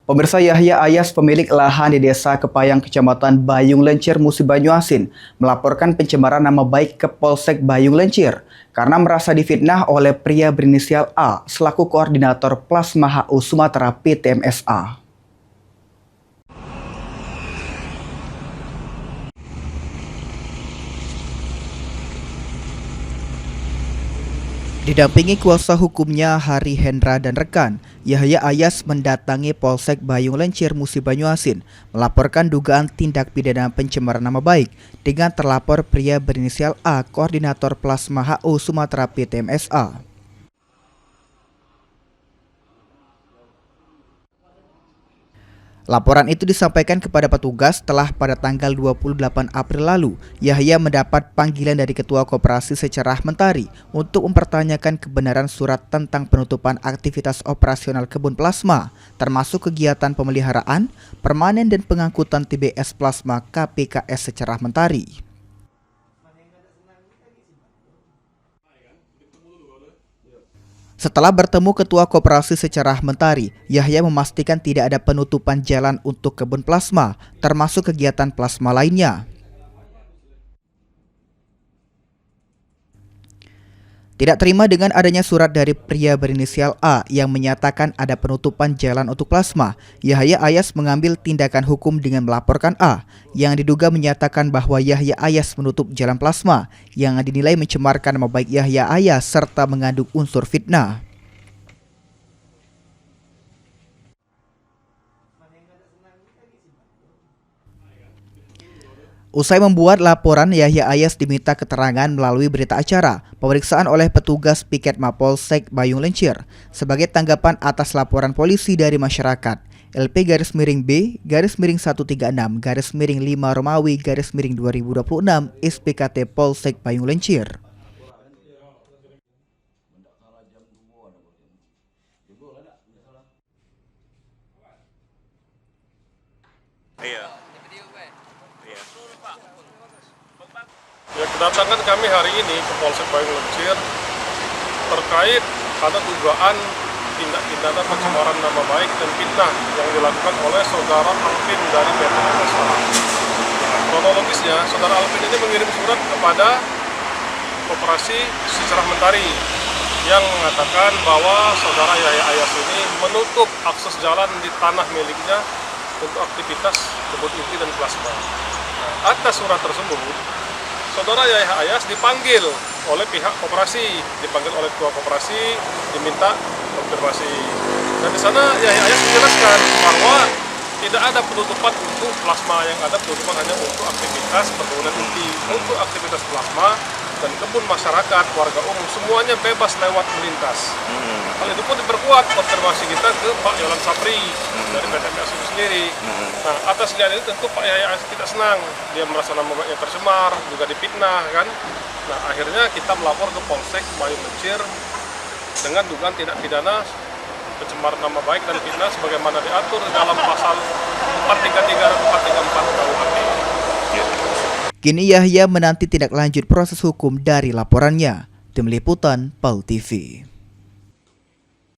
Pemirsa, Yahya Ayas, pemilik lahan di Desa Kepayang, Kecamatan Bayung Lencir, Musi Banyuasin, melaporkan pencemaran nama baik ke Polsek Bayung Lencir karena merasa difitnah oleh pria berinisial A selaku koordinator Plasma HU Sumatera PTMSA. Didampingi kuasa hukumnya Hari Hendra dan rekan, Yahya Ayas mendatangi Polsek Bayung Lencir, Musi Banyuasin, melaporkan dugaan tindak pidana pencemaran nama baik dengan terlapor pria berinisial A, koordinator Plasma HU Sumatera PTMSA. Laporan itu disampaikan kepada petugas setelah pada tanggal 28 April lalu, Yahya mendapat panggilan dari Ketua Koperasi Secerah Mentari untuk mempertanyakan kebenaran surat tentang penutupan aktivitas operasional kebun plasma, termasuk kegiatan pemeliharaan, permanen dan pengangkutan TBS plasma KPKS Secerah Mentari. Setelah bertemu Ketua Koperasi Secerah Mentari, Yahya memastikan tidak ada penutupan jalan untuk kebun plasma, termasuk kegiatan plasma lainnya. Tidak terima dengan adanya surat dari pria berinisial A yang menyatakan ada penutupan jalan untuk plasma, Yahya Ayas mengambil tindakan hukum dengan melaporkan A yang diduga menyatakan bahwa Yahya Ayas menutup jalan plasma yang dinilai mencemarkan nama baik Yahya Ayas serta mengandung unsur fitnah. Usai membuat laporan, Yahya Ayas diminta keterangan melalui berita acara pemeriksaan oleh petugas piket Mapolsek Bayung Lencir sebagai tanggapan atas laporan polisi dari masyarakat. LP_B_136_5 Romawi_2026 SPKT Polsek Bayung Lencir. Ya, kedatangan kami hari ini ke Polsek Bayung Lencir terkait ada dugaan tindak pidana pencemaran nama baik dan fitnah yang dilakukan oleh saudara Alvin dari PTMSA. Kronologisnya, saudara Alvin ini mengirim surat kepada Koperasi Secerah Mentari yang mengatakan bahwa saudara Yahya Ayas ini menutup akses jalan di tanah miliknya untuk aktivitas kebun inti dan plasma. Nah, atas surat tersebut, saudara Yahya Ayas dipanggil oleh pihak koperasi, dipanggil oleh ketua koperasi, diminta konfirmasi. Dan di sana Yahya Ayas menjelaskan bahwa tidak ada penutupan untuk plasma, yang ada penutupan hanya untuk aktivitas perkebunan inti, untuk aktivitas plasma dan kebun masyarakat, warga umum, semuanya bebas lewat melintas. Hal itu pun diperkuat konfirmasi kita ke Pak Yolan Sapri dari PTMSA itu sendiri. Nah, atas lihat itu tentu Pak Yahya Ayas tidak senang, dia merasa nama baiknya tercemar, juga dipitnah kan. Nah, akhirnya kita melapor ke Polsek Bayung Lencir dengan dugaan tindak pidana pencemaran nama baik dan fitnah sebagaimana diatur dalam pasal 433 dan 434 KUHP. Kini Yahya menanti tindak lanjut proses hukum dari laporannya. Tim Liputan PAL TV.